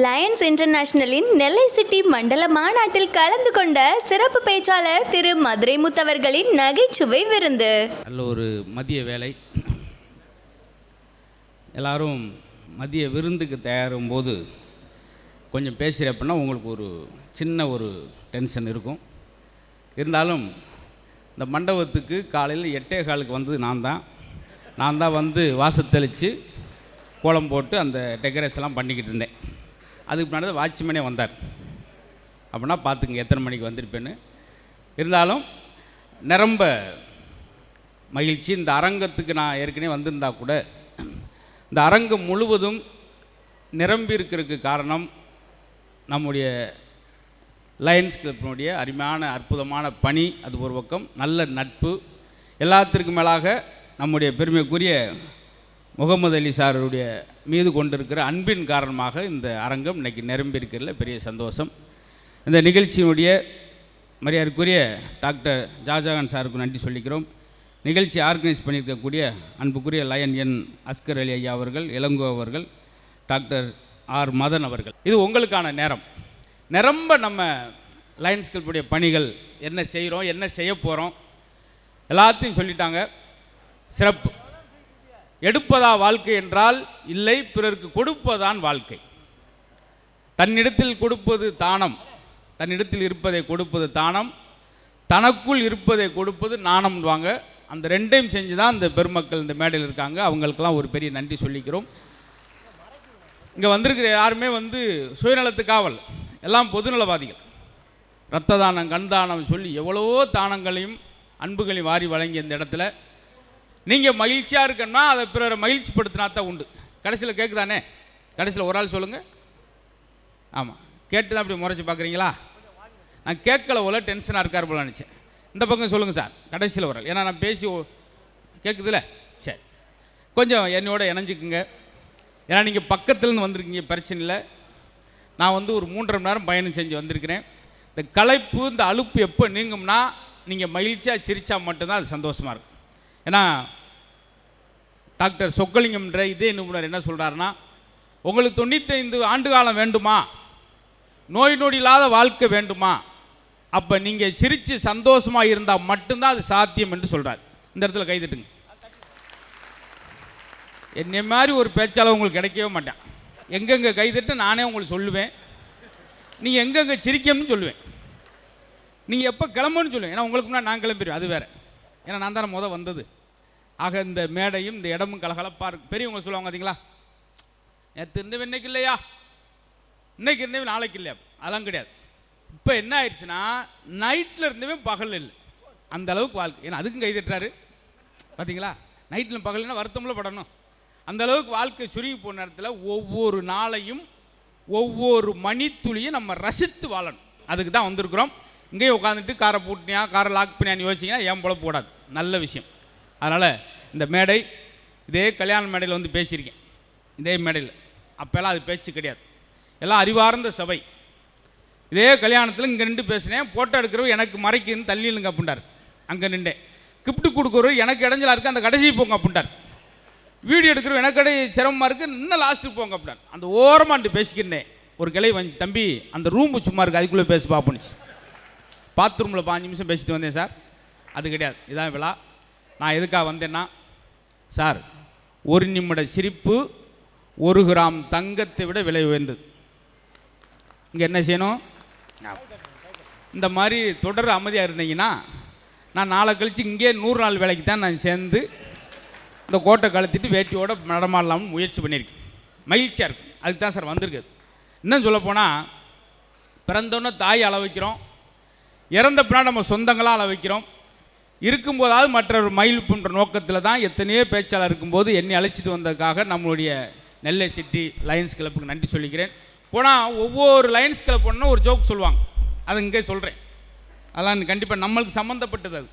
Lions இன்டர்நேஷனலின் நெல்லை city மண்டல மாநாட்டில் கலந்து கொண்ட சிறப்பு பேச்சாளர் திரு மதுரை முத்தவர்களின் நகைச்சுவை விருந்து. நல்ல ஒரு மதிய வேலை, எல்லாரும் மதிய விருந்துக்கு தயாரும் போது கொஞ்சம் பேசுகிறப்பன்னா உங்களுக்கு ஒரு சின்ன ஒரு டென்ஷன் இருக்கும். இருந்தாலும் இந்த மண்டபத்துக்கு காலையில் 8:15 வந்தது நான் தான் வந்து வாசத்தெளித்து கோலம் போட்டு அந்த டெக்கரேஷன்லாம் பண்ணிக்கிட்டு இருந்தேன். அதுக்கு முன்னாடி வாட்ச்மேனே வந்தார். அப்படின்னா பார்த்துங்க எத்தனை மணிக்கு வந்திருப்பேன்னு. இருந்தாலும் நிரம்ப மகிழ்ச்சி. இந்த அரங்கத்துக்கு நான் ஏற்கனவே வந்திருந்தா கூட இந்த அரங்கம் முழுவதும் நிரம்பி இருக்கிறதுக்கு காரணம் நம்முடைய லயன்ஸ் கிளப்பினுடைய அருமையான அற்புதமான பணி. அது ஒரு பக்கம், நல்ல நட்பு, எல்லாத்திற்கும் மேலாக நம்முடைய பெருமைக்குரிய முகமது அலி சாருடைய மீது கொண்டிருக்கிற அன்பின் காரணமாக இந்த அரங்கம் இன்றைக்கி நிரம்பி இருக்கிறதுல பெரிய சந்தோஷம். இந்த நிகழ்ச்சியினுடைய மரியாதைக்குரிய டாக்டர் ஷாஜகான் சாருக்கு நன்றி சொல்லிக்கிறோம். நிகழ்ச்சி ஆர்கனைஸ் பண்ணியிருக்கக்கூடிய அன்புக்குரிய லயன் என் அஸ்கர் அலி ஐயா அவர்கள், இளங்கோ அவர்கள், டாக்டர் ஆர் மதன் அவர்கள், இது உங்களுக்கான நேரம். நிரம்ப நம்ம லயன்ஸ் கிளப்புடைய பணிகள் என்ன செய்கிறோம், என்ன செய்ய போகிறோம் எல்லாத்தையும் சொல்லிட்டாங்க. சிறப்பு. எடுப்பதா வாழ்க்கை என்றால் இல்லை, பிறருக்கு கொடுப்பதான் வாழ்க்கை. தன்னிடத்தில் கொடுப்பது தானம், தன்னிடத்தில் இருப்பதை கொடுப்பது தானம், தனக்குள் இருப்பதை கொடுப்பது நாணம்வாங்க. அந்த ரெண்டையும் செஞ்சு தான் இந்த பெருமக்கள் இந்த மேடையில் இருக்காங்க. அவங்களுக்கெல்லாம் ஒரு பெரிய நன்றி சொல்லிக்கிறோம். இங்கே வந்திருக்கிற யாருமே வந்து சுயநலத்துக்காவல், எல்லாம் பொதுநலவாதிகள். இரத்த தானம், கண் தானம் சொல்லி எவ்வளவோ தானங்களையும் அன்புகளையும் வாரி வழங்கிய இந்த இடத்துல நீங்கள் மகிழ்ச்சியாக இருக்கணும்னா அதை பிறரை மகிழ்ச்சிப்படுத்தினா தான் உண்டு. கடைசியில் கேட்குதானே? கடைசியில் ஒரு ஆள் சொல்லுங்கள். ஆமாம், கேட்டு தான் அப்படி முறைச்சி பார்க்குறீங்களா? நான் கேட்கல போல, டென்ஷனாக இருக்கார் போல நினச்சேன். இந்த பக்கம் சொல்லுங்கள் சார், கடைசியில் ஒரு ஆள். ஏன்னா நான் பேசி கேட்குதுல்ல, சரி கொஞ்சம் என்னோட இணைஞ்சிக்குங்க. ஏன்னா நீங்கள் பக்கத்துலேருந்து வந்திருக்கீங்க, பிரச்சனை இல்லை. நான் வந்து ஒரு 3.5 மணி நேரம் பயணம் செஞ்சு வந்திருக்கிறேன். இந்த களைப்பு, இந்த அலுப்பு எப்போ நீங்கும்னா நீங்கள் மகிழ்ச்சியாக சிரித்தா மட்டும்தான் அது சந்தோஷமாக இருக்கும். ஏன்னா டாக்டர் சொக்கலிங்கம்ன்ற இதே நிபுணர் என்ன சொல்கிறாருன்னா, உங்களுக்கு 95 ஆண்டு காலம் வேண்டுமா, நோய் நொடி இல்லாத வாழ்க்கை வேண்டுமா, அப்போ நீங்கள் சிரித்து சந்தோஷமாக இருந்தால் மட்டும்தான் அது சாத்தியம் என்று சொல்கிறார். இந்த இடத்துல கைதட்டுங்க. என்னை மாதிரி ஒரு பேச்சாளர் உங்களுக்கு கிடைக்கவே மாட்டேன். எங்கெங்கே கைதட்டு நானே உங்களுக்கு சொல்லுவேன், நீங்கள் எங்கெங்கே சிரிக்கணும்னு சொல்லுவேன், நீங்கள் எப்போ கிளம்புன்னு சொல்லுவேன். ஏன்னா உங்களுக்கு முன்னாடி நான் கிளம்பிடுவேன், அது வேறு. ஏன்னா நான் தானே வந்தது. ஆக இந்த மேடையும் இந்த இடமும் கலகலப்பாக இருக்கு. பெரியவங்க சொல்லுவாங்க பார்த்தீங்களா, நேற்று இருந்தவன் இன்னைக்கு இல்லையா, இன்னைக்கு இருந்தவன் நாளைக்கு இல்லையா, அதெல்லாம் கிடையாது. இப்போ என்ன ஆயிடுச்சுன்னா, நைட்டில் இருந்தவன் பகல் இல்லை, அந்த அளவுக்கு வாழ்க்கை. ஏன்னா அதுக்கும் கைதட்டுறாரு பார்த்தீங்களா. நைட்டில் பகல்னா வருத்தமில்ல படணும். அந்த அளவுக்கு வாழ்க்கை சுருங்கி போன நேரத்தில் ஒவ்வொரு நாளையும் ஒவ்வொரு மணித்துளியும் நம்ம ரசித்து வாழணும். அதுக்கு தான் வந்திருக்கிறோம். இங்கேயே உட்காந்துட்டு காரை பூட்டினியா, காரை லாக் பண்ணியான்னு யோசிச்சிங்கன்னா ஏன் போல போடாது, நல்ல விஷயம். அதனால் இந்த மேடை, இதே கல்யாண மேடையில் வந்து பேசியிருக்கேன், இதே மேடையில். அப்போல்லாம் அது பேச்சு கிடையாது, எல்லாம் அறிவார்ந்த சபை. இதே கல்யாணத்தில் இங்கே நின்று பேசினேன். ஃபோட்டோ எடுக்கிறவர் எனக்கு மறைக்குன்னு தள்ளிலுங்க அப்படின்ட்டார். அங்கே நின்றேன். கிஃப்ட் கொடுக்குறவர் எனக்கு இடைஞ்சலாக இருக்குது, அந்த கடைசி போங்க அப்படின்ட்டார். வீடியோ எடுக்கிறவர் எனக்கு கடை சிரமமாக இருக்குது, இன்னும் லாஸ்ட்டுக்கு போங்க அப்படின்னார். அந்த ஓரமாட்டு பேசிக்கிட்டேன். ஒரு கிளை வந்து, தம்பி அந்த ரூம் சும்மா இருக்குது, அதுக்குள்ளே பேசி பார்ப்போன்னு. பாத்ரூமில் 5 நிமிஷம் பேசிட்டு வந்தேன் சார். அது கிடையாது, இதான் விழா. நான் எதுக்காக வந்தேன்னா, சார் 1 நிமிட சிரிப்பு 1 கிராம் தங்கத்தை விட விலை உயர்ந்தது. இங்கே என்ன செய்யணும், இந்த மாதிரி தொடர் அமைதியாக இருந்தீங்கன்னா நான் நாளை கழித்து இங்கே 100 நாள் வேலைக்கு தான் நான் சேர்ந்து இந்த கோட்டை கழுத்திட்டு வேட்டியோட நடமாடலாம்னு முயற்சி பண்ணியிருக்கேன். மகிழ்ச்சியாக இருக்கும். அதுக்கு தான் சார் வந்திருக்குது. இன்னும் சொல்லப்போனால், பிறந்தோன்னே தாய் அள வைக்கிறோம், இறந்த பின்னாடி நம்ம சொந்தங்களாக அள வைக்கிறோம். இருக்கும்போதாவது மற்றொரு மகிழ்ப்புன்ற நோக்கத்தில் தான் எத்தனையோ பேச்சாளர் இருக்கும்போது என்னை அழைச்சிட்டு வந்ததுக்காக நம்மளுடைய நெல்லை சிட்டி லயன்ஸ் கிளப்புக்கு நன்றி சொல்லிக்கிறேன். போனால் ஒவ்வொரு லயன்ஸ் கிளப் போனால் ஒரு ஜோக் சொல்லுவாங்க, அதை இங்கே சொல்கிறேன். அதெல்லாம் கண்டிப்பாக நம்மளுக்கு சம்மந்தப்பட்டது. அது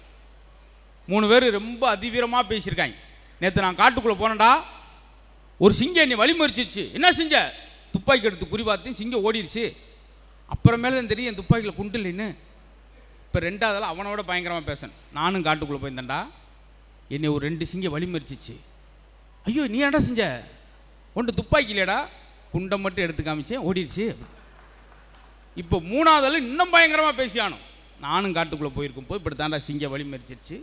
3 பேர் ரொம்ப அதிவீரமாக பேசியிருக்காங்க. நேற்று நான் காட்டுக்குள்ளே போனேன்டா, ஒரு சிங்கம் என்னை வழிமறிச்சிச்சு. என்ன செஞ்ச? துப்பாக்கி எடுத்து குறிவாத்தையும் சிங்கம் ஓடிடுச்சு. அப்புறமேல தான் தெரியும் என் துப்பாக்கியில் குண்டு இல்லைன்னு. இப்போ 2ஆவதால் அவனோட பயங்கரமாக பேசணும். நானும் காட்டுக்குள்ளே போயிருந்தேன்டா, என்னை ஒரு 2 சிங்கம் வழிமறிச்சிச்சு. ஐயோ நீ என்னடா செஞ்ச? ஒன்று துப்பாக்கி இல்லையடா, குண்டை மட்டும் எடுத்து காமிச்சேன், ஓடிடுச்சு. இப்போ மூணாவது ஆள் இன்னும் பயங்கரமாக பேசியானோ. நானும் காட்டுக்குள்ளே போயிருக்கும் போது இப்படி தாண்டா சிங்கம் வழி மறிச்சிருச்சு.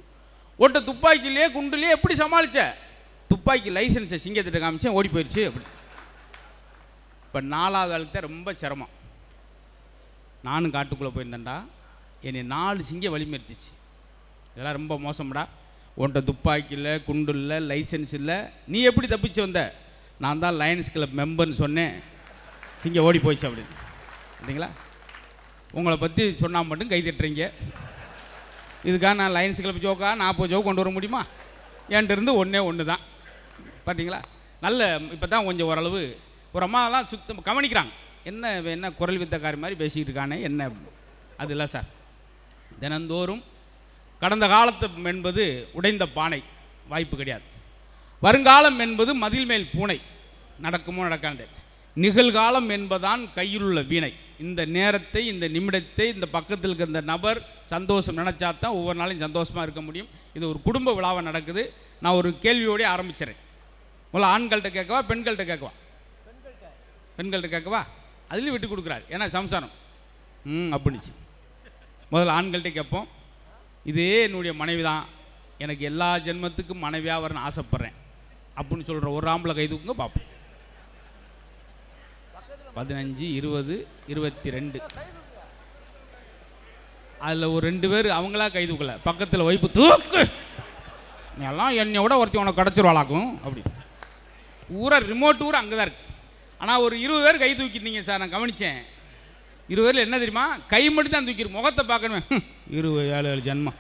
ஓட்ட துப்பாக்கிலேயே குண்டுலேயே எப்படி சமாளித்த? துப்பாக்கி லைசன்ஸை சிங்கத்திட்ட காமிச்சேன், ஓடி போயிடுச்சு அப்படி. இப்போ நாலாவது ஆளுக்கு தான் ரொம்ப சிரமம். நானும் காட்டுக்குள்ளே போயிருந்தேன்டா, என்னை 4 சிங்கம் வழி மறிச்சிச்சு. இதெல்லாம் ரொம்ப மோசம்டா. உன்ட்ட துப்பாக்கி இல்லை, குண்டு இல்லை, லைசன்ஸ் இல்லை, நீ எப்படி தப்பிச்சு வந்த? நான் தான் லயன்ஸ் கிளப் மெம்பர்னு சொன்னேன், சிங்கம் ஓடி போயிடுச்சு அப்படின்னு. இல்லைங்களா? உங்களை பற்றி சொன்னால் மட்டும் கை தட்டுறீங்க. இதுக்காக நான் லயன்ஸ் கிளப் ஜோக்கா 40 ஜோக் கொண்டு வர முடியுமா? என்கிட்ட இருந்து ஒன்று தான். பார்த்தீங்களா? நல்ல இப்போ தான் கொஞ்சம் ஓரளவு ஒரு அம்மாலாம் சுத்தம் கவனிக்கிறாங்க. என்ன குரல் வித்தக்காரி மாதிரி பேசிக்கிட்டு இருக்கானே என்ன. அது இல்லை சார். தினந்தோறும் கடந்த காலத்து என்பது உடைந்த பானை, வாய்ப்பு கிடையாது. வருங்காலம் என்பது மதில் மேல் பூனை, நடக்குமோ நடக்காது. நிகழ்காலம் என்பதான் கையில் உள்ள வீணை. இந்த நேரத்தை, இந்த நிமிடத்தை, இந்த பக்கத்தில் இருக்கிற இந்த நபர் சந்தோஷம் நினச்சா தான் ஒவ்வொரு நாளையும் சந்தோஷமாக இருக்க முடியும். இது ஒரு குடும்ப விழாவாக நடக்குது. நான் ஒரு கேள்வியோடய ஆரம்பிச்சிடறேன். முதல்ல ஆண்கள்கிட்ட கேட்கவா, பெண்கள்கிட்ட கேட்கவா? பெண்கள்கிட்ட கேட்கவா? அதுலேயும் விட்டு கொடுக்குறாரு, ஏன்னா சம்சாரம் அப்படிச்சு. முதல்ல ஆண்கள்கிட்ட கேட்போம். இதே என்னுடைய மனைவி தான், எனக்கு எல்லா ஜென்மத்துக்கும் மனைவியாக வரணும்னு ஆசைப்பட்றேன் அப்படின்னு சொல்கிற ஒரு ஆம்பளை கை தூக்குங்க பார்ப்போம். 15, 20, 22. அதில் ஒரு 2 பேர் அவங்களா கை தூக்கலை, பக்கத்தில் வைப்பு தூக்கு, எல்லாம் என்னை விட ஒருத்தி உனக்கு கிடச்சிருவாளாக்கும் அப்படி. ஊரா ரிமோட் ஊர் அங்கே தான் இருக்குது. ஆனால் ஒரு 20 பேர் கை தூக்கிட்டீங்க சார், நான் கவனித்தேன். 20 பேரில் என்ன தெரியுமா, கை மட்டும் தான் தூக்கிடு, முகத்தை பார்க்கணுமே. 27 ஜென்மம்,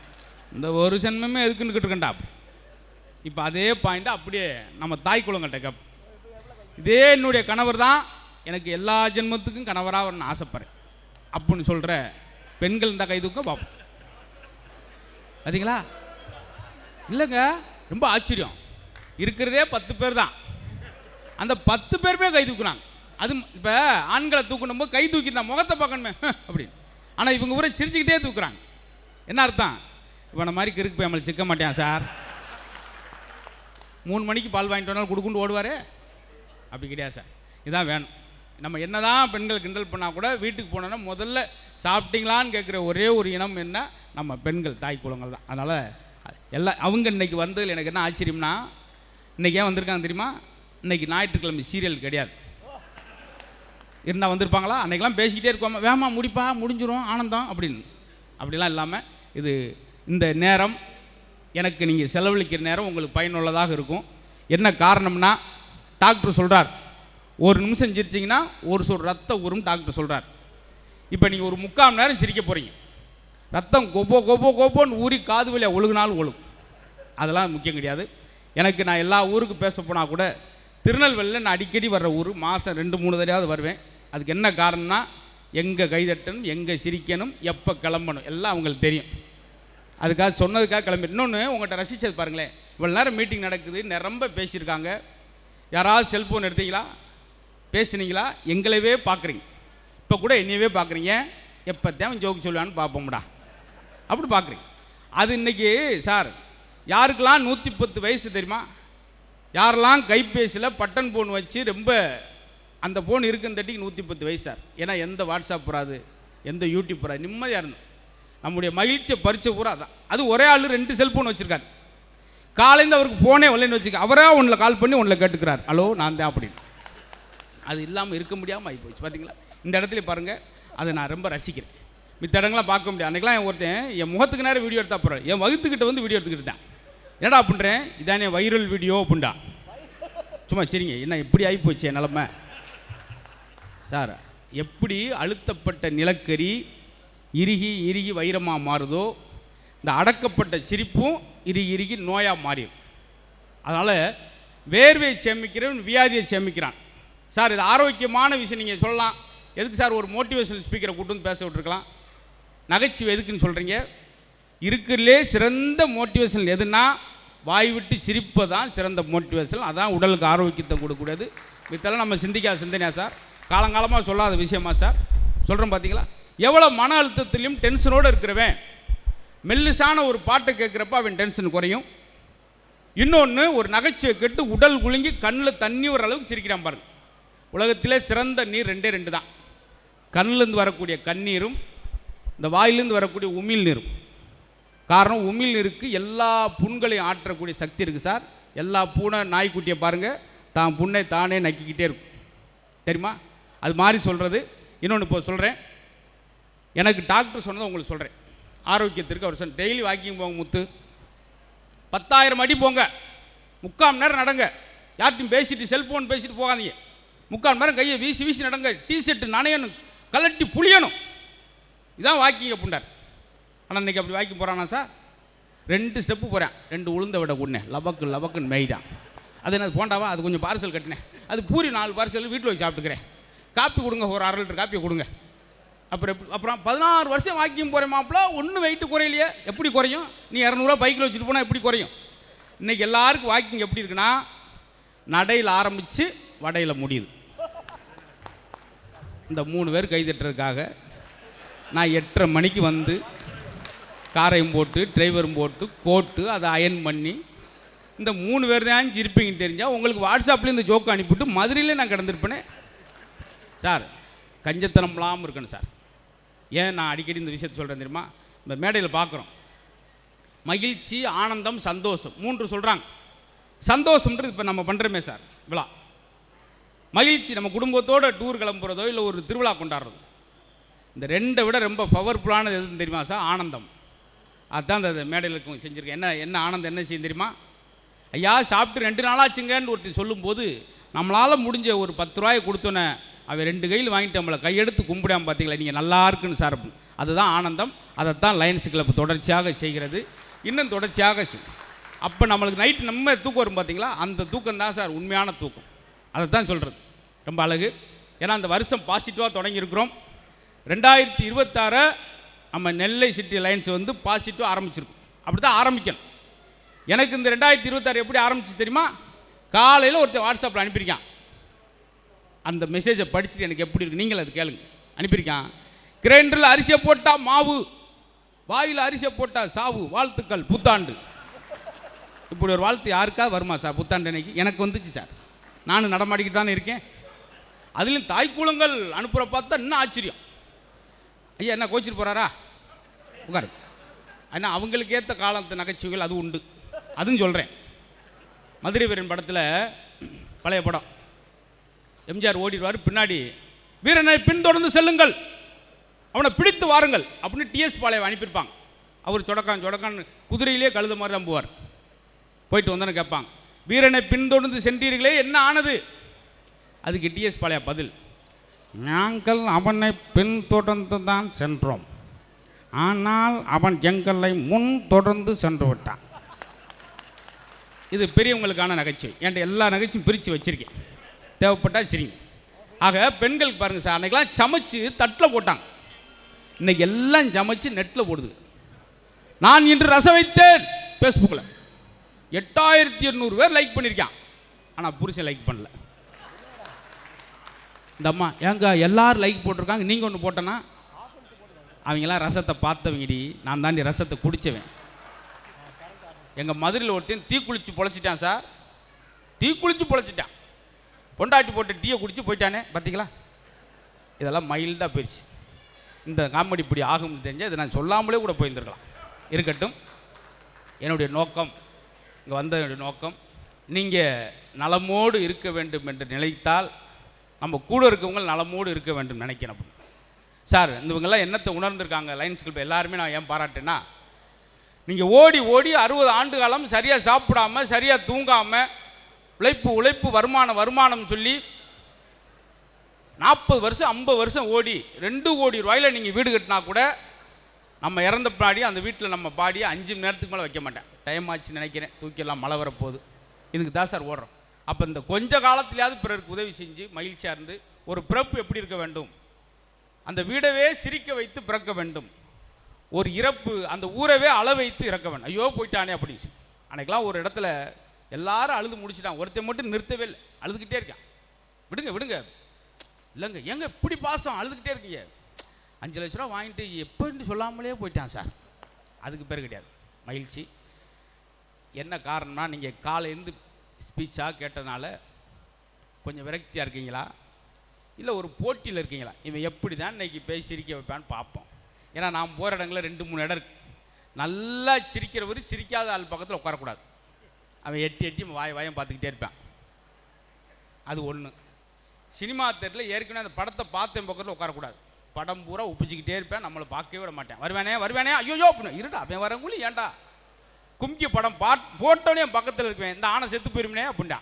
இந்த ஒரு ஜென்மமே எதுக்குன்னு இருக்கண்டா. இப்போ அதே பாயிண்ட்டை அப்படியே நம்ம தாய் குளங்கள்கிட்ட கேப். இதே என்னுடைய கணவர் தான், எனக்கு எல்லா ஜென்மத்துக்கும் கணவராக வரணும்னு ஆசைப்படுறேன் அப்படின்னு சொல்கிற பெண்கள் இந்த கை தூக்க பார்ப்போம். பார்த்தீங்களா? இல்லைங்க, ரொம்ப ஆச்சரியம். இருக்கிறதே 10 பேர் தான், அந்த 10 பேருமே கை தூக்குறாங்க. அது இப்போ ஆண்களை தூக்கணும் போது கை தூக்கிட்டா முகத்தை பார்க்கணுமே அப்படின்னு. ஆனால் இவங்க ஊரை சிரிச்சுக்கிட்டே தூக்குறாங்க. என்ன அர்த்தம்? இவனை மாதிரி கிறுக்கு போய் நம்மளை சிக்க மாட்டேன் சார், 3 மணிக்கு பால் வாங்கிட்டு வந்தாலும் கொடுக்குண்டு ஓடுவார், அப்படி கிடையாது சார். இதான் வேணும். நம்ம என்ன தான் பெண்கள் கிண்டல் பண்ணால் கூட வீட்டுக்கு போனோன்னா முதல்ல சாப்பிட்டீங்களான்னு கேட்குற ஒரே ஒரு இனம் என்ன, நம்ம பெண்கள், தாய் குலங்கள் தான். அதனால் எல்லாம் அவங்க இன்றைக்கி வந்ததில் எனக்கு என்ன ஆச்சரியம்னா, இன்றைக்கி ஏன் வந்திருக்காங்க தெரியுமா? இன்றைக்கி ஞாயிற்றுக்கிழமை சீரியல் கிடையாது. இருந்தால் வந்திருப்பாங்களா? அன்றைக்கெலாம் பேசிக்கிட்டே இருக்குவாங்க, வேமா முடிப்பா, முடிஞ்சிடும், ஆனந்தம் அப்படின்னு. அப்படிலாம் இல்லாமல் இது இந்த நேரம் எனக்கு நீங்கள் செலவழிக்கிற நேரம் உங்களுக்கு பயனுள்ளதாக இருக்கும். என்ன காரணம்னா, டாக்டர் சொல்கிறார், 1 நிமிஷம் சிரிச்சிங்கன்னா 1 சொல் ரத்தம் ஊறும் டாக்டர் சொல்கிறார். இப்போ நீங்கள் ஒரு 3/4 மணி நேரம் சிரிக்க போகிறீங்க, ரத்தம் கோப்போன்னு ஊறி காது வழியாக ஒழுகுனாலும் ஒழுகும். அதெல்லாம் முக்கியம் கிடையாது. எனக்கு நான் எல்லா ஊருக்கு பேச போனால் கூட திருநெல்வேலியில் நான் அடிக்கடி வர்ற ஊர், மாதம் 2-3 தடவையாவது வருவேன். அதுக்கு என்ன காரணம்னா, எங்கே கைதட்டணும், எங்கே சிரிக்கணும், எப்போ கிளம்பணும் எல்லாம் அவங்களுக்கு தெரியும். அதுக்காக சொன்னதுக்காக கிளம்பி. இன்னொன்று உங்கள்கிட்ட ரசித்தது பாருங்களேன், இவ்வளோ நேரம் மீட்டிங் நடக்குது, நிரம்ப பேசியிருக்காங்க. யாராவது செல்ஃபோன் எடுத்தீங்களா, பேசுனீங்களா? எங்களவே பார்க்குறீங்க. இப்போ கூட என்னையவே பார்க்குறீங்க, எப்போ தேவை ஜோக்கு சொல்லுவான்னு பார்ப்போம்டா அப்படி பார்க்குறீங்க. அது இன்றைக்கி சார் யாருக்கெல்லாம் 110 வயசு தெரியுமா? யாரெல்லாம் கைபேசியில் பட்டன் ஃபோன் வச்சு ரொம்ப அந்த ஃபோன் இருக்குன்னு தட்டிக்கு 110 வயசு சார். ஏன்னா எந்த வாட்ஸ்அப் வராது, எந்த யூடியூப் வராது, நிம்மதியாக இருந்தோம். நம்முடைய மகிழ்ச்சியை பறிச்ச பூரா அதான். அது ஒரே ஆள் 2 செல்ஃபோன் வச்சுருக்காரு. காலையில் அவருக்கு ஃபோனே வரலன்னு வச்சுக்க, அவராக ஒன்றில் கால் பண்ணி ஒன்றில் கேட்டுக்கிறார், ஹலோ நான் தான் அப்படின்னு. அது இல்லாமல் இருக்க முடியாமல் ஆகி போச்சு. பார்த்தீங்களா? இந்த இடத்துல பாருங்கள், அதை நான் ரொம்ப ரசிக்கிறேன். மித்த இடங்கள்லாம் பார்க்க முடியாது. அன்றைக்கெலாம் ஒருத்தன் என் முகத்துக்கு நேரம் வீடியோ எடுத்தா போகிறேன், என் வகுத்துக்கிட்ட வந்து வீடியோ எடுத்துக்கிட்டு தான். என்னடா பண்ணுறேன், இதானே வைரல் வீடியோ அப்படின்டா. சும்மா சரிங்க, என்ன இப்படி ஆகி போச்சு என் நிலமை சார். எப்படி அழுத்தப்பட்ட நிலக்கரி இறுகி இறுகி வைரமாக மாறுதோ, இந்த அடக்கப்பட்ட சிரிப்பும் இறுகி இறுகி நோயாக மாறிடும். அதனால் வேர்வை சேமிக்கிறவன் வியாதியை சேமிக்கிறான் சார். இது ஆரோக்கியமான விஷயம். நீங்கள் சொல்லலாம், எதுக்கு சார் ஒரு மோட்டிவேஷனல் ஸ்பீக்கரை கூட்டு வந்து பேச விட்டுருக்கலாம், நகைச்சுவை எதுக்குன்னு சொல்கிறீங்க? இருக்கிறதுலே சிறந்த மோட்டிவேஷன் எதுனா, வாய் விட்டு சிரிப்பு தான் சிறந்த மோட்டிவேஷன். அதான் உடலுக்கு ஆரோக்கியத்தை கொடுக்கக்கூடாது. மித்தெல்லாம் நம்ம சிந்திக்காத சிந்தனையா சார், காலங்காலமாக சொல்லாத விஷயமா சார் சொல்கிறோம். பார்த்தீங்களா? எவ்வளோ மன அழுத்தத்திலையும் டென்ஷனோடு இருக்கிறவன் மெல்லிசான ஒரு பாட்டை கேட்குறப்ப அவன் டென்ஷன் குறையும். இன்னொன்று, ஒரு நகைச்சுவை கேட்டு உடல் குலுங்கி கண்ணில் தண்ணி வர அளவுக்கு சிரிக்கிறான் பாருங்க. உலகத்திலே சிறந்த நீர் ரெண்டே ரெண்டு தான். கண்ணிலேருந்து வரக்கூடிய கண்ணீரும் இந்த வாயிலேருந்து வரக்கூடிய உமிழ் நீரும். காரணம், உமிழ் நீருக்கு எல்லா புண்களையும் ஆற்றக்கூடிய சக்தி இருக்குது சார். எல்லா பூனை நாய்க்குட்டியை பாருங்கள், தான் புண்ணை தானே நக்கிக்கிட்டே இருக்கும், தெரியுமா? அது மாதிரி சொல்கிறது. இன்னொன்று இப்போ சொல்கிறேன், எனக்கு டாக்டர் சொன்னதை உங்களுக்கு சொல்கிறேன். ஆரோக்கியத்திற்கு அவர் சொன்ன, டெய்லி வாக்கிங் போங்க முத்து, 10,000 அடி போங்க, 3/4 மணி நேரம் நடங்க, யார்ட்டையும் பேசிட்டு செல்ஃபோன் பேசிட்டு போகாதீங்க, 3/4 மணி நேரம் கையை வீசி வீசி நடங்க, டிஷர்ட்டு நனையணும், கலட்டி புளியணும், இதான் வாக்கிங் அப்படின்றார். ஆனால் இன்றைக்கி அப்படி வாக்கிங் போகிறானா சார்? 2 ஸ்டெப்பு போகிறேன், 2 உளுந்த விட கொண்டேன், லபக்குன்னு மெய்டான். அது என்ன போண்டாவா? அது கொஞ்சம் பார்சல் கட்டினேன், அது பூரி 4 பார்சல் வீட்டில் வச்சு சாப்பிட்டுக்கிறேன். காப்பி கொடுங்க, ஒரு 1/2 லிட்டர் காப்பியை கொடுங்க. அப்புறம் 16 வருஷம் வாக்கிங் போகிறேன் மாப்பிள்ள, ஒன்றும் வெயிட்டு குறையிலையே. எப்படி குறையும்? நீ 200 பைக்கில் வச்சுட்டு போனால் எப்படி குறையும்? இன்றைக்கி எல்லாருக்கும் வாக்கிங் எப்படி இருக்குன்னா, நடையில் ஆரம்பித்து வடையில் முடியுது. இந்த 3 பேர் கைதட்டுறதுக்காக நான் 8:30 மணிக்கு வந்து காரையும் போட்டு டிரைவரும் போட்டு கோட்டு அதை அயன் பண்ணி, இந்த 3 பேர் தான் சிரிப்பீங்கன்னு தெரிஞ்சால் உங்களுக்கு வாட்ஸ்அப்லேயும் இந்த ஜோக்கு அனுப்பிவிட்டு மதுரையிலே நான் கிடந்திருப்பேனே சார். கஞ்சத்தனம்லாம் இருக்கணும் சார். ஏன் நான் அடிக்கடி இந்த விஷயத்தை சொல்கிறேன் தெரியுமா? இந்த மேடையில் பார்க்குறோம், மகிழ்ச்சி, ஆனந்தம், சந்தோஷம் 3 சொல்கிறாங்க. சந்தோஷம்ன்றது இப்போ நம்ம பண்ணுறோமே சார் விழா. மகிழ்ச்சி நம்ம குடும்பத்தோடு டூர் கிளம்புறதோ இல்லை ஒரு திருவிழா கொண்டாடுறதோ. இந்த 2 விட ரொம்ப பவர்ஃபுல்லானது எதுன்னு தெரியுமா சார்? ஆனந்தம். அதுதான் இந்த மேடையில் இருக்கவங்க செஞ்சுருக்கேன். என்ன ஆனந்தம் என்ன செய்யும் தெரியுமா? ஐயா சாப்பிட்டு 2 நாளாச்சுங்கன்னு ஒருத்தர் சொல்லும்போது நம்மளால் முடிஞ்ச ஒரு 10 ரூபாயை கொடுத்தோன்னே அவன் 2 கையில் வாங்கிட்டு நம்மளை கையெடுத்து கும்பிடாமல் பார்த்தீங்களா, நீங்கள் நல்லா இருக்குன்னு சார். அதுதான் ஆனந்தம். அதைத்தான் லயன்ஸ் கிளப் தொடர்ச்சியாக செய்கிறது, இன்னும் தொடர்ச்சியாக செய்யும். அப்போ நம்மளுக்கு நைட்டு நம்ம தூக்கம் வரும் பார்த்தீங்களா, அந்த தூக்கம் தான் சார் உண்மையான தூக்கம். அதைத்தான் சொல்கிறது. ரொம்ப அழகு. ஏன்னா அந்த வருஷம் பாசிட்டிவாக தொடங்கியிருக்கிறோம். 2026 நம்ம நெல்லை சிட்டி லைன்ஸ் வந்து பாசிட்டிவாக ஆரம்பிச்சிருக்கும். அப்படி தான் ஆரம்பிக்கணும். எனக்கு இந்த 2026 எப்படி ஆரம்பிச்சு தெரியுமா? காலையில் ஒருத்தர் வாட்ஸ்அப்பில் அனுப்பியிருக்கான். அந்த மெசேஜை படிச்சுட்டு எனக்கு எப்படி இருக்குது, நீங்கள் அது கேளுங்க. அனுப்பியிருக்கான், கிரைண்டரில் அரிசியை போட்டால் மாவு, வாயில் அரிசியை போட்டால் சாவு, வாழ்த்துக்கள் புத்தாண்டு. இப்படி ஒரு வாழ்த்து யாருக்காவது வருமா சார் புத்தாண்டு அன்னைக்கு? எனக்கு வந்துச்சு சார். நானும் நடமாடிக்கிட்டு தானே இருக்கேன். அதுலேயும் தாய்க்குளங்கள் அனுப்புகிற பார்த்தா இன்னும் ஆச்சரியம். ஐயா என்ன கோச்சிட்டு போகிறாரா? உட்காரு. ஏன்னா அவங்களுக்கு ஏற்ற காலத்து நகைச்சுவைகள் அது உண்டு, அதுவும் சொல்கிறேன். மதுரை வீரன் படத்தில், பழைய படம், எம்ஜிஆர் ஓடிடுவார், பின்னாடி வீரனை பின்தொடர்ந்து செல்லுங்கள், அவனை பிடித்து வாருங்கள் அப்படின்னு டிஎஸ் பாளையம் அனுப்பியிருப்பாங்க. அவர் சொடக்கான் குதிரையிலே கழுத மாதிரி தான் போவார். போயிட்டு வந்தோன்னு கேட்பாங்க, வீரனை பின்தொடர்ந்து சென்றீர்களே என்ன ஆனது? அதுக்கு டிஎஸ் பாளையா பதில், நாங்கள் அவனை பின்தொடர்ந்து தான் சென்றோம், ஆனால் அவன் எங்களை முன் தொடர்ந்து சென்று விட்டான். இது பெரியவங்களுக்கான நகைச்சுவை. என்கிட்ட எல்லா நகைச்சுவையும் பிரித்து வச்சுருக்கேன், தேவைப்பட்டால் சரிங்க. ஆக பெண்களுக்கு பாருங்கள் சார், அன்றைக்கெல்லாம் சமைச்சு தட்டில் போட்டாங்க, இன்றைக்கி எல்லாம் சமைச்சு நெட்டில் போடுது. நான் இன்று ரசம் வைத்தேன் ஃபேஸ்புக்கில் 8200 பேர் லைக் பண்ணியிருக்கான், ஆனால் புருஷன் லைக் பண்ணல. இந்த அம்மா ஏங்க எல்லாரும் லைக் போட்டிருக்காங்க, நீங்கள் ஒன்று போட்டேன்னா? அவங்களாம் ரசத்தை பார்த்தவங்கடி, நான் தாண்டி ரசத்தை குடித்தவன். எங்கள் மதுரையில் ஒருத்தன் தீக்குளிச்சு பொழைச்சிட்டான் சார், தீக்குளிச்சு பொழைச்சிட்டான். பொண்டாட்டி போட்டு டீயை குடிச்சு போயிட்டானே பார்த்தீங்களா? இதெல்லாம் மைல்டாக போயிடுச்சு. இந்த காமெடி இப்படி ஆகும்னு தெரிஞ்சால் இதை நான் சொல்லாமலே கூட போயிருந்துருக்கலாம். இருக்கட்டும், என்னுடைய நோக்கம், இங்கே வந்த என்னுடைய நோக்கம், நீங்கள் நலமோடு இருக்க வேண்டும் என்று நினைத்தால் நம்ம கூட இருக்கவங்க நலமோடு இருக்க வேண்டும் நினைக்கணும் சார். இவங்கெல்லாம் என்னத்தை உணர்ந்திருக்காங்க லைன்ஸ் கிளப் எல்லாருமே நான் ஏன் பாராட்டேன்னா, நீங்கள் ஓடி 60 ஆண்டு காலம் சரியாக சாப்பிடாம சரியாக தூங்காமல் உழைப்பு வருமானம் சொல்லி 40 வருஷம் 50 வருஷம் ஓடி 2 கோடி ரூபாயில் நீங்கள் வீடு கட்டினா கூட நம்ம இறந்த பின்னாடி அந்த வீட்டில் நம்ம பாடியை 5 மணி நேரத்துக்கு மேலே வைக்க மாட்டேன். டைம் ஆச்சுன்னு நினைக்கிறேன், தூக்கியெல்லாம் மழை வரப்போகுது, இதுக்கு தான் சார் ஓடுறோம். அப்போ இந்த கொஞ்ச காலத்திலேயாவது பிறருக்கு உதவி செஞ்சு மகிழ்ச்சியாக இருந்து, ஒரு பிறப்பு எப்படி இருக்க வேண்டும், அந்த வீடவே சிரிக்க வைத்து பிறக்க வேண்டும், ஒரு இறப்பு அந்த ஊரவே அள வைத்து இறக்க வேண்டும். ஐயோ போயிட்டானே அப்படின்னு. அன்றைக்கெல்லாம் ஒரு இடத்துல எல்லாரும் அழுது முடிச்சுட்டான், ஒருத்தன் மட்டும் நிறுத்தவே இல்லை, அழுதுகிட்டே இருக்கான். விடுங்க இல்லைங்க, ஏங்க இப்படி பாசம், அழுதுகிட்டே இருக்கீங்க. 5 லட்ச ரூபா வாங்கிட்டு எப்படின்னு சொல்லாமலே போயிட்டான் சார். அதுக்கு பேர் கிடையாது மகிழ்ச்சி. என்ன காரணம்னா, நீங்கள் காலையிலேருந்து ஸ்பீச்சாக கேட்டதுனால கொஞ்சம் விரக்தியாக இருக்கீங்களா? இல்லை ஒரு போட்டியில் இருக்கீங்களா, இவன் எப்படி தான் இன்னைக்கு பேசி சிரிக்க வைப்பான்னு பார்ப்போம். ஏன்னா நான் போகிற இடங்களில் 2-3 இடம் இருக்கு. நல்லா சிரிக்கிறவர் சிரிக்காத ஆள் பக்கத்தில் உட்காரக்கூடாது. அவன் எட்டி வாயம் பார்த்துக்கிட்டே இருப்பான். அது ஒன்று. சினிமா தேட்டரில் ஏற்கனவே அந்த படத்தை பார்த்த பக்கத்தில் உட்காரக்கூடாது. படம் பூரா உப்பிச்சிக்கிட்டே இருப்பேன், நம்மளை பார்க்கவே விட மாட்டேன். வருவானே ஐயோ அப்படின்னு இருடா, அவன் வரங்குள்ளி ஏன்டா கும்கி படம் போட்டோடனே என் பக்கத்தில் இருக்குவேன், இந்த ஆணை செத்து போயிருமே அப்படின்டா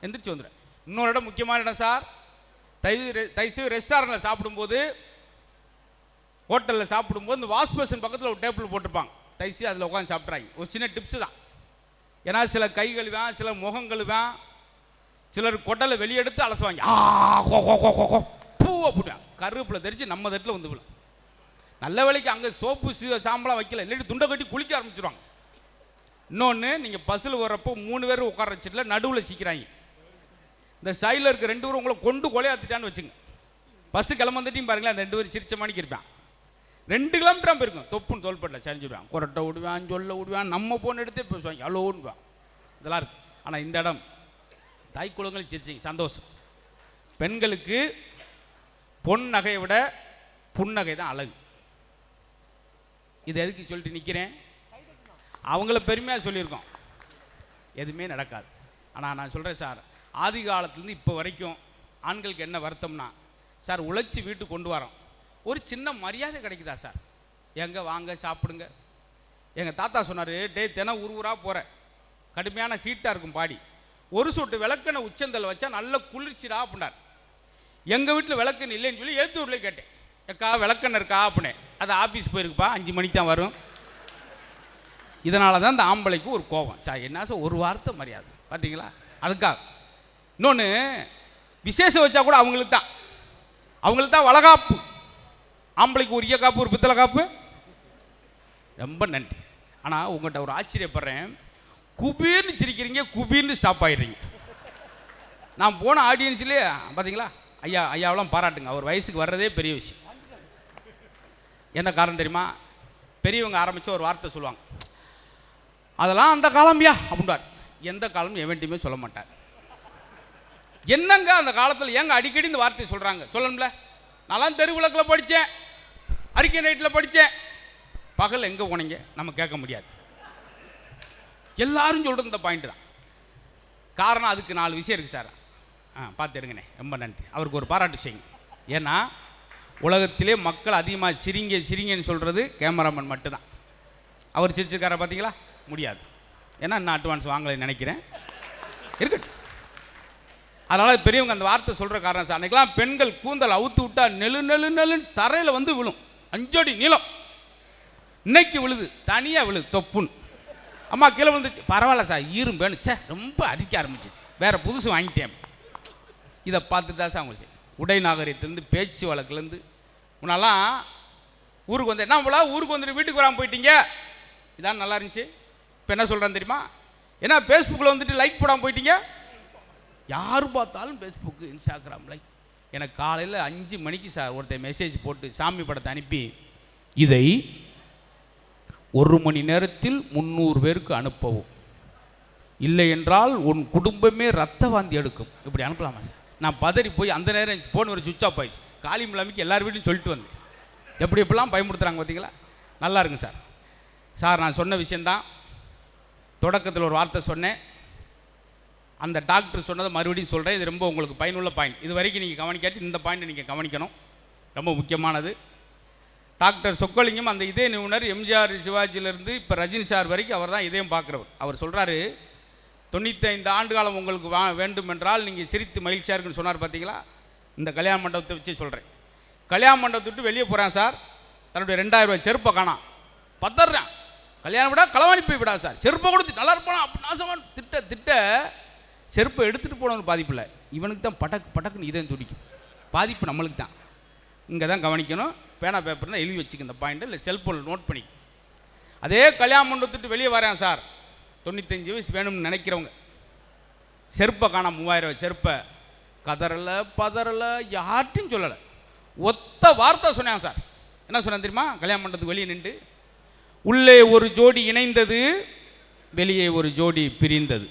எந்திரிச்சு வந்துடுறேன். இன்னொரு இடம் முக்கியமான இடம் சார், தயவுசெய்து ரெஸ்டாரண்ட்டில் சாப்பிடும்போது, ஹோட்டலில் சாப்பிடும்போது இந்த வாஷ் பேஷன் பக்கத்தில் ஒரு டேபிள் போட்டிருப்பாங்க. தயவுசெய்து அதில் உட்காந்து சாப்பிட்றாங்க. ஒரு சின்ன டிப்ஸு தான். ஏன்னா சில கை கழுவான், சில முகம் கழுவான், சிலர் கொட்டலை வெளியெடுத்து அலசுவாங்க. பூ அப்படின் கருவேப்பில் தெரிச்சு நம்ம தட்டில் வந்து விழும். நல்ல வேலைக்கு அங்கே சோப்பு சாம்பலாம் வைக்கல, இல்லாட்டி துண்டை கட்டி குளிக்க ஆரம்பிச்சிருவாங்க. இன்னொன்று, நீங்கள் பஸ்ஸில் வர்றப்போ 3 பேர் உட்கார வச்சுட்டுல நடுவில் சிக்கிறாங்க. இந்த சைடில் இருக்க 2 பேரும் உங்களை கொண்டு கொலையாத்திட்டான்னு வச்சுங்க. பஸ்ஸு கிளம்பந்துட்டையும் பாருங்களேன், அந்த 2 பேர் சிரிச்ச மணிக்கு இருப்பான். 2 கிலோமீட்டர் போயிருக்கும், தொப்புன்னு தோல்பட்டில் சரிஞ்சுடுவான், கொரட்டை விடுவான், சொல்ல விடுவான், நம்ம போன் எடுத்து பேசுவாங்க, அலோன்னுவான். இதெல்லாம் இருக்கு. ஆனால் இந்த இடம் தாய் குலங்களும் சிரிச்சிங்க, சந்தோஷம். பெண்களுக்கு பொன் நகையை விட புன்னகை தான் அழகு. இது எதுக்கு சொல்லிட்டு நிற்கிறேன், அவங்கள பெருமையாக சொல்லியிருக்கோம், எதுவுமே நடக்காது. ஆனால் நான் சொல்கிறேன் சார், ஆதி காலத்துலேருந்து இப்போ வரைக்கும் ஆண்களுக்கு என்ன வருத்தம்னா சார், உழைச்சி வீட்டுக்கு கொண்டு வரோம், ஒரு சின்ன மரியாதை கிடைக்குதா சார்? எங்கே வாங்க சாப்பிடுங்க. எங்கள் தாத்தா சொன்னார், டே தினம் ஊராக போகிற, கடுமையான ஹீட்டாக இருக்கும் பாடி, ஒரு சொட்டு விளக்கெண்ணை உச்சந்தல் வச்சா நல்ல குளிர்ச்சிடா அப்படின்னார். எங்கள் வீட்டில் விளக்கெண்ணெய் இல்லைன்னு சொல்லி ஏத்தூரில் கேட்டேன், எக்கா விளக்கெண்ணெய் இருக்கா அப்படின்னே. அது ஆஃபீஸ் போயிருக்குப்பா, 5 மணிக்கு தான் வரும். இதனால தான் இந்த ஆம்பளைக்கு ஒரு கோபம் சார், என்ன சார் ஒரு வார்த்தை மரியாதை பார்த்தீங்களா? அதுக்காக. இன்னொன்று, விசேஷம் வச்சா கூட அவங்களுக்கு தான் வளகாப்பு. ஆம்பளைக்கு ஒரு ஈயக்காப்பு, ஒரு பித்தளை காப்பு. ரொம்ப நன்றி. ஆனால் உங்கள்கிட்ட ஒரு ஆச்சரியப்படுறேன், குபீர்னு சிரிக்கிறீங்க, குபீர்னு ஸ்டாப் ஆகிடுறீங்க. நான் போன ஆடியன்ஸ்லேயே பார்த்தீங்களா, ஐயாவெல்லாம் பாராட்டுங்க, அவர் வயசுக்கு வர்றதே பெரிய விஷயம். என்ன காரணம் தெரியுமா? பெரியவங்க ஆரம்பித்து ஒரு வார்த்தை சொல்லுவாங்க, அதெல்லாம் அந்த காலம்யா அப்படின்றார். எந்த காலம் எவன்ட்டையுமே சொல்ல மாட்டார். என்னங்க அந்த காலத்தில் ஏங்க அடிக்கடி இந்த வார்த்தையை சொல்கிறாங்க? சொல்லணும்ல. நான்லாம் தெரு விளக்கில் படித்தேன், அறிக்கை நைட்டில் படித்தேன், பகல் எங்கே போனீங்க நம்ம கேட்க முடியாது. எல்லாரும் சொல்கிறது இந்த பாயிண்ட் தான். காரணம் அதுக்கு 4 விஷயம் இருக்குது சார். பார்த்து எடுங்கண்ணே, ரொம்ப நன்றி. அவருக்கு ஒரு பாராட்டு செய்யுங்க. ஏன்னா உலகத்திலே மக்கள் அதிகமாக சிரிங்கன்னு சொல்கிறது கேமராமேன் மட்டும்தான். அவர் சிரிச்சிருக்கார பார்த்தீங்களா? முடியாது. ஏன்னா இன்னும் அட்வான்ஸ் வாங்கலைன்னு நினைக்கிறேன், இருக்கட்டும். அதனால் பெரியவங்க அந்த வார்த்தை சொல்கிற காரணம் சார், அன்றைக்கெல்லாம் பெண்கள் கூந்தல் அவுத்து விட்டால் நெழுன்னு தரையில் வந்து விழும், 5 அடி நீளம். இன்னைக்கு விழுது, தனியாக விழுது, தொப்புன்னு. அம்மா கீழே விழுந்துச்சு, பரவாயில்ல சார் ஈரும்பேன்னு சார் ரொம்ப அரிக்க ஆரம்பிச்சு, வேறு புதுசு வாங்கிட்டேன். இதை பார்த்துட்டு தான் சார் அவங்க உடை நாகரிகத்துலேருந்து பேச்சு வழக்குலேருந்து. முன்னெல்லாம் ஊருக்கு வந்து என்ன போல ஊருக்கு வந்துட்டு வீட்டுக்கு வராமல் போயிட்டீங்க, இதான் நல்லா இருந்துச்சு. இப்போ என்ன சொல்கிறேன் தெரியுமா? ஏன்னா ஃபேஸ்புக்கில் வந்துட்டு லைக் போடாமல் போயிட்டீங்க. யார் பார்த்தாலும் ஃபேஸ்புக்கு, இன்ஸ்டாகிராம் லைக். எனக்கு காலையில் 5 மணிக்கு சார் ஒருத்தர் மெசேஜ் போட்டு சாமி படத்தை அனுப்பி, இதை 1 மணி நேரத்தில் 300 பேருக்கு அனுப்பவும், இல்லை என்றால் உன் குடும்பமே ரத்த வாந்தி எடுக்கும். இப்படி அனுப்பலாமா சார்? நான் பதறி போய் அந்த நேரம் ஃபோன் ஒரு சுவிட்ச் ஆஃப் ஆயிடுச்சு. காலி மிளாமிக்கு எல்லார் வீட்லையும் சொல்லிட்டு வந்தேன். எப்படிலாம் பயமுறுத்துறாங்க பார்த்தீங்களா? நல்லா இருக்குங்க சார். சார் நான் சொன்ன விஷயந்தான், தொடக்கத்தில் ஒரு வார்த்தை சொன்னேன், அந்த டாக்டர் சொன்னதை மறுபடியும் சொல்கிறேன். இது ரொம்ப உங்களுக்கு பயனுள்ள பாயிண்ட். இது வரைக்கும் நீங்கள் கவனிக்காட்டி இந்த பாயிண்ட்டை நீங்கள் கவனிக்கணும், ரொம்ப முக்கியமானது. டாக்டர் சொக்கலிங்கம் அந்த இதய நிபுணர், எம்ஜிஆர் சிவாஜியிலேருந்து இப்போ ரஜினி சார் வரைக்கும் அவர் தான் இதயம் பார்க்குறவர். அவர் சொல்கிறாரு, 95 ஆண்டு காலம் உங்களுக்கு வேண்டும் என்றால் நீங்கள் சிரித்து மகிழ்ச்சியாக இருக்குன்னு சொன்னார் பார்த்தீங்களா? இந்த கல்யாண மண்டபத்தை வச்சு சொல்கிறேன். கல்யாண மண்டபத்தை விட்டு வெளியே போகிறேன் சார், தன்னுடைய 2000 ரூபாய் செருப்பை காணாம், பத்தர்றேன். கல்யாணம் விட களவாணி போய் விடா சார், செருப்பை கொடுத்து நல்லா இருப்பானா அப்படி நாசமான் திட்ட செருப்பை எடுத்துகிட்டு போனவனுக்கு பாதிப்பு இல்லை, இவனுக்கு தான் பட்டக்குன்னு இதயம் துடிக்கும். பாதிப்பு நம்மளுக்கு தான். இங்கே தான் கவனிக்கணும். பேனா பேப்பர் தான் எழுதி வச்சுக்க இந்த பாயிண்ட்டு, இல்லை செல்ஃபோனில் நோட் பண்ணி. அதே கல்யாணம் மண்டபத்துட்டு வெளியே வரேன் சார், 95 வயசு வேணும்னு நினைக்கிறவங்க, செருப்பை காணாம 3000 ரூபாய் செருப்பை, கதறலை பதறலை யார்ட்டையும் சொல்லலை, ஒத்த வார்த்தை சொன்னாங்க சார். என்ன சொன்னேன் தெரியுமா? கல்யாண மண்டபத்துக்கு வெளியே நின்று, உள்ளே ஒரு ஜோடி இணைந்தது, வெளியே ஒரு ஜோடி பிரிந்தது.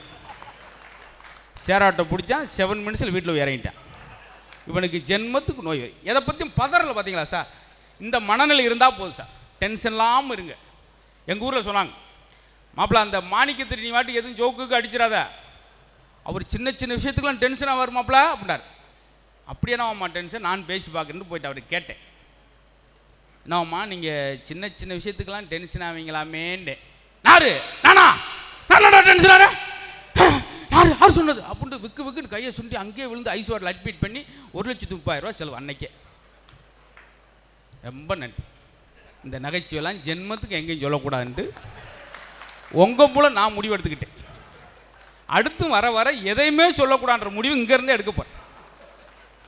சேராட்டை பிடிச்சான், 7 மினிட்ஸில் வீட்டில் இறங்கிட்டான். இவனுக்கு ஜென்மத்துக்கு நோய் வரும். எதை பற்றியும் பதறல பார்த்தீங்களா சார்? இந்த மனநிலை இருந்தால் போதும் சார், டென்ஷன் இல்லாமல் இருங்க. எங்கள் ஊரில் சொன்னாங்க, மாப்பிள்ள அந்த மாணிக்கத்திரி நீ வாட்டி எதுவும் ஜோக்குக்கு அடிச்சிடாத, அவர் சின்ன சின்ன விஷயத்துக்குலாம் டென்ஷனாக வரும் மாப்பிள்ள அப்படின்னார். அப்படியே என்னவாம்மா டென்ஷன், நான் பேசி பார்க்குறேன்னு போயிட்டு அவருக்கு கேட்டேன், என்னவாம்மா நீங்கள் சின்ன சின்ன விஷயத்துக்கெல்லாம் டென்ஷன் ஆவீங்களாமேன்னு. நானா டென்ஷன் ஆகிறேன், யார் சொன்னது அப்படின்ட்டு விக்கு விக்குன்னு கையை சுண்டி அங்கேயே விழுந்து ஐஸ் வாட்டில் அட்மிட் பண்ணி 1,30,000 ரூபா செலவு அன்னைக்கே. ரொம்ப நன்றி. இந்த நகைச்சுவையெல்லாம் ஜென்மத்துக்கு எங்கேயும் சொல்லக்கூடாதுன்ட்டு உங்கள் மூலம் நான் முடிவு எடுத்துக்கிட்டேன். அடுத்து வர வர எதையுமே சொல்லக்கூடாதுன்ற முடிவு இங்கேருந்தே எடுக்க போகிறேன்.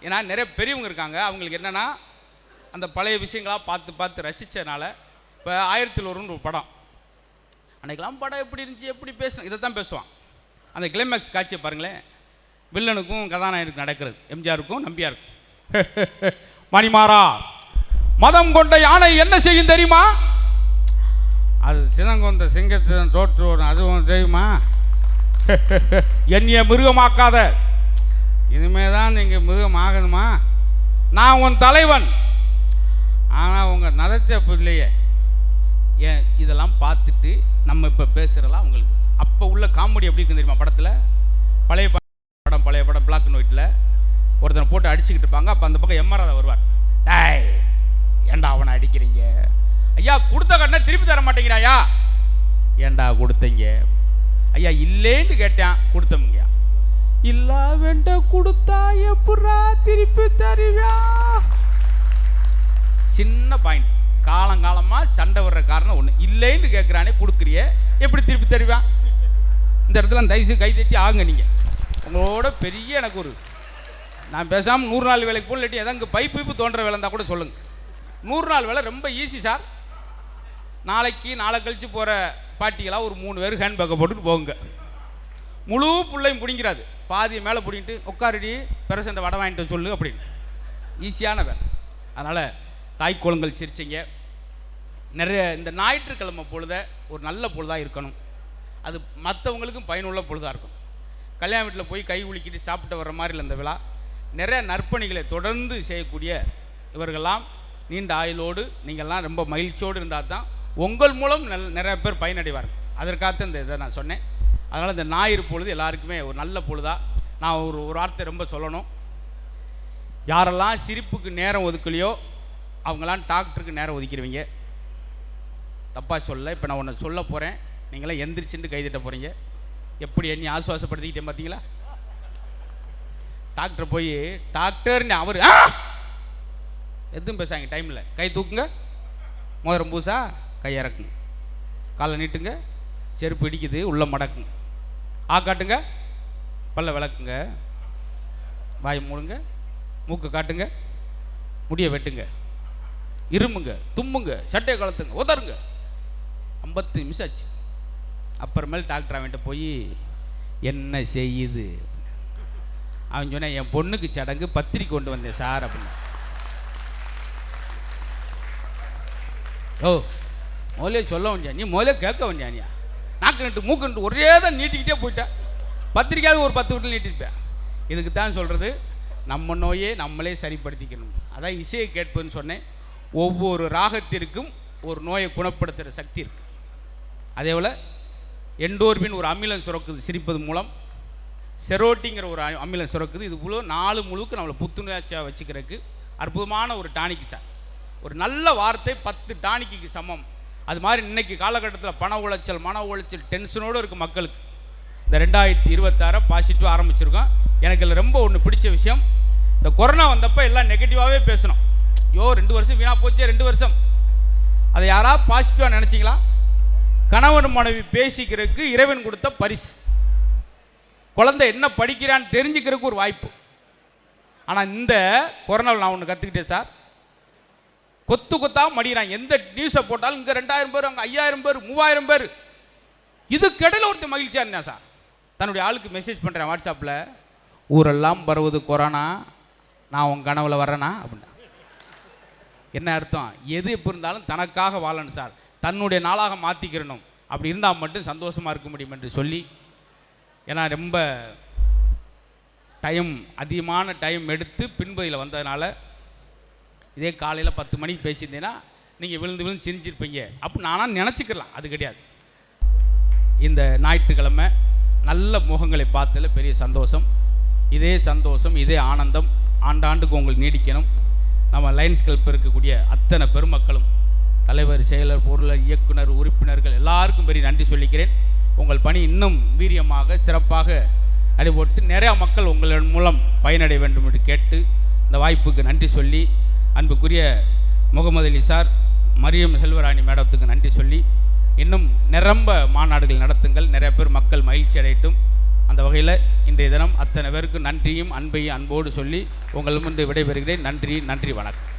ஏன்னா நிறைய பெரியவங்க இருக்காங்க, அவங்களுக்கு என்னென்னா அந்த பழைய விஷயங்களாக பார்த்து பார்த்து ரசித்தனால. இப்போ 1001 ஒரு படம், அன்றைக்கெல்லாம் படம் எப்படி இருந்துச்சு, எப்படி பேசணும், இதை தான் பேசுவான். அந்த கிளைமேக்ஸ் காட்சியை பாருங்களேன், வில்லனுக்கும் கதாநாயகனுக்கும் நடக்கிறது, எம்ஜிஆருக்கும் நம்பியாருக்கும். மணிமாறா, மதம் கொண்ட யானை என்ன செய்யும் தெரியுமா? அது சினங்கொண்ட சிங்கத்தை தோற்று அதுவும் தெரியுமா? என்னைய மிருகமாக்காத, இனிமே தான் நீங்கள் மிருகம் ஆகணுமா? நான் உன் தலைவன், ஆனால் உங்கள் நதத்தை இல்லையே. ஏன் இதெல்லாம் பார்த்துட்டு நம்ம இப்போ பேசுகிறலாம் உங்களுக்கு அப்போ உள்ள காமெடி எப்படி இருக்குன்னு தெரியுமா? படத்தில் பழைய படம் பிளாக் அண்ட் ஒயிட்டில் ஒருத்தனை போட்டு அடிச்சுக்கிட்டு இருப்பாங்க. அப்போ அந்த பக்கம் எம்ஆர்ஆர் வருவார். டேய் ஏண்டா அவனை அடிக்கிறீங்க? ஐயா கொடுத்த கடனை திருப்பி தர மாட்டேங்கிறாயா? ஏண்டா கொடுத்தீங்க? ஐயா இல்லேன்னு கேட்டேன், கொடுத்தோம்யா. இல்லா வேண்ட கொடுத்தா எப்படா திருப்பி தருவியா? சின்ன பாயிண்ட். காலங்காலமாக சண்டை வர்ற காரணம் ஒன்று, இல்லைன்னு கேட்குறானே கொடுக்குறிய, எப்படி திருப்பி தருவான்? இந்த இடத்துல தயவுசு கை தட்டி ஆகுங்க. நீங்கள் உங்களோட பெரிய எனக்கு ஒரு, நான் பேசாமல் 100 நாள் வேலைக்கு போல் இல்லாட்டி எதாவது பைப்பு தோன்ற வேலை இருந்தால் கூட சொல்லுங்கள். 100 நாள் வேலை ரொம்ப ஈஸி சார். நாளை கழித்து போகிற பாட்டிகளாக ஒரு 3 பேர் ஹேண்ட் பேக்கை போட்டுட்டு போகுங்க. முழு பிள்ளையும் பிடிங்கிறாது, பாதியை மேலே பிடிங்கிட்டு உட்காரடி பெரசண்டை வடை வாங்கிட்டு சொல்லு அப்படின்னு. ஈஸியான வேலை. அதனால் தாய் குளங்கள் சிரிச்சிங்க. நிறைய இந்த ஞாயிற்றுக்கிழமை பொழுத ஒரு நல்ல பொழுதாக இருக்கணும், அது மற்றவங்களுக்கும் பயனுள்ள பொழுதாக இருக்கும். கல்யாண வீட்டில் போய் கை உலுக்கிட்டு சாப்பிட்டு வர்ற மாதிரி இல்லை இந்த விழா. நிறைய நற்பணிகளை தொடர்ந்து செய்யக்கூடிய இவர்கள்லாம் நீண்ட ஆயுளோடு நீங்கள்லாம் ரொம்ப மகிழ்ச்சியோடு இருந்தால் தான் உங்கள் மூலம் நிறைய பேர் பயனடைவார்கள். அதற்காக இந்த இதை நான் சொன்னேன். அதனால் இந்த ஞாயிறு பொழுது எல்லாருக்குமே ஒரு நல்ல பொழுதாக நான் ஒரு வார்த்தை ரொம்ப சொல்லணும். யாரெல்லாம் சிரிப்புக்கு நேரம் ஒதுக்கலையோ அவங்களாம் டாக்டருக்கு நேரம் ஒதுக்கிடுவீங்க. தப்பாக சொல்ல, இப்போ நான் ஒன்று சொல்ல போகிறேன், நீங்களாம் எந்திரிச்சுட்டு கைதிட்ட போகிறீங்க. எப்படி என்னை ஆசுவாசப்படுத்திக்கிட்டேன் பார்த்தீங்களா? டாக்டர் போய் டாக்டர்னு அவர் எதுவும் பேசாங்க டைமில் கை தூக்குங்க, மோதிரம் பூசா கை இறக்குங்க, காலை நீட்டுங்க, செருப்பு இடிக்குது உள்ள மடக்குங்க, காட்டுங்க, பல்ல விளக்குங்க, வாய் மூடுங்க, மூக்கு காட்டுங்க, முடியை வெட்டுங்க, இருமுங்க, தும்முங்க, சட்டையை கலத்துங்க, உதருங்க. 50 நிமிஷம் ஆச்சு. அப்புறமேல் டாக்டர் அவன்கிட்ட போய் என்ன செய்யுது அவன் சொன்னேன், என் பொண்ணுக்கு சடங்கு பத்திரிக்கை கொண்டு வந்தேன் சார் அப்படின்னு. ஓ முதலே சொல்ல வேண்டியா நீ, முதலே கேட்க வேண்டியா நீ? நாக்கு நட்டு மூக்கு நட்டு ஒரே தான் நீட்டிக்கிட்டே போயிட்டேன். பத்திரிக்கையாவது ஒரு 10 வீட்டில் நீட்டிருப்பேன். இதுக்கு தான் சொல்கிறது, நம்ம நோயே நம்மளே சரிப்படுத்திக்கணும். அதான் இசையை கேட்பதுன்னு சொன்னேன். ஒவ்வொரு ராகத்திற்கும் ஒரு நோயை குணப்படுத்துகிற சக்தி இருக்குது. அதே போல் எண்டோர்பின் ஒரு அமிலம் சுரக்குது சிரிப்பது மூலம், செரோட்டிங்கிற ஒரு அமிலம் சுரக்குது. இது போல 4 முழுக்க நம்மளை புத்துணர்ச்சியாக வச்சுக்கிறதுக்கு அற்புதமான ஒரு டானிக்கு சார். ஒரு நல்ல வார்த்தை 10 டானிக்கு சமம். அது மாதிரி இன்றைக்கி காலகட்டத்தில் பண உளைச்சல், மன உளைச்சல், டென்ஷனோடு இருக்குது மக்களுக்கு. இந்த 2026 பாசிட்டிவாக ஆரம்பிச்சிருக்கோம். எனக்கு இதில் ரொம்ப ஒன்று பிடிச்ச விஷயம், இந்த கொரோனா வந்தப்போ எல்லாம் நெகட்டிவாகவே பேசணும். 2 வருஷம் வீணாக போச்சே, 2 வருஷம். அதை யாராவது பாசிட்டிவாக நினச்சிங்களா? கணவன் மனைவி பேசிக்கிறதுக்கு இறைவன் கொடுத்த பரிசு. குழந்தை என்ன படிக்கிறான்னு தெரிஞ்சுக்கிறதுக்கு ஒரு வாய்ப்பு. ஆனால் இந்த கொரோனாவில் நான் ஒன்று கற்றுக்கிட்டேன் சார், கொத்தாக மடிகிறாங்க. எந்த நியூஸை போட்டாலும் இங்கே 2000 பேர், அங்கே 5000 பேர், 3000 பேர். இதுக்கிடையில் ஒருத்தர் மகிழ்ச்சியாக இருந்தேன் சார். தன்னுடைய ஆளுக்கு மெசேஜ் பண்ணுறேன் வாட்ஸ்அப்பில், ஊரெல்லாம் பரவுது கொரோனா, நான் உங்கள் கனவுல வர்றேனா அப்படின்னா. என்ன அர்த்தம்? எது எப்போ இருந்தாலும் தனக்காக வாழணும் சார், தன்னுடைய நாளாக மாற்றிக்கிறணும். அப்படி இருந்தால் மட்டும் சந்தோஷமாக இருக்க முடியும் என்று சொல்லி, ஏன்னா ரொம்ப அதிகமான டைம் எடுத்து பின்பதியில் வந்ததுனால இதே காலையில் 10 மணிக்கு பேசியிருந்தீங்கன்னா நீங்கள் விழுந்து விழுந்து சிரிஞ்சிருப்பீங்க. அப்போ நானாக நினச்சிக்கலாம், அது கிடையாது. இந்த ஞாயிற்றுக்கிழமை நல்ல முகங்களை பார்த்ததில் பெரிய சந்தோஷம். இதே சந்தோஷம், இதே ஆனந்தம் ஆண்டாண்டுக்கு உங்களுக்கு நீடிக்கணும். நம்ம லயன்ஸ் கிளப் இருக்கக்கூடிய அத்தனை பெருமக்களும், தலைவர், செயலர், பொருளர், இயக்குனர், உறுப்பினர்கள் எல்லாருக்கும் பெரிய நன்றி சொல்லிக்கிறேன். உங்கள் பணி இன்னும் வீரியமாக சிறப்பாக நடைபோட்டு நிறையா மக்கள் உங்களின் மூலம் பயனடைய வேண்டும் என்று கேட்டு இந்த வாய்ப்புக்கு நன்றி சொல்லி, அன்புக்குரிய முகமது அலி சார், மரியம் செல்வராணி மேடத்துக்கு நன்றி சொல்லி, இன்னும் நிரம்ப மாநாடுகள் நடத்துங்கள், நிறைய பேர் மக்கள் மகிழ்ச்சி அடையட்டும். அந்த வகையில் இன்றைய தினம் அத்தனை பேருக்கு நன்றியும் அன்பையும் அன்போடு சொல்லி உங்கள் முன்பு விடைபெறுகிறேன். நன்றி, வணக்கம்.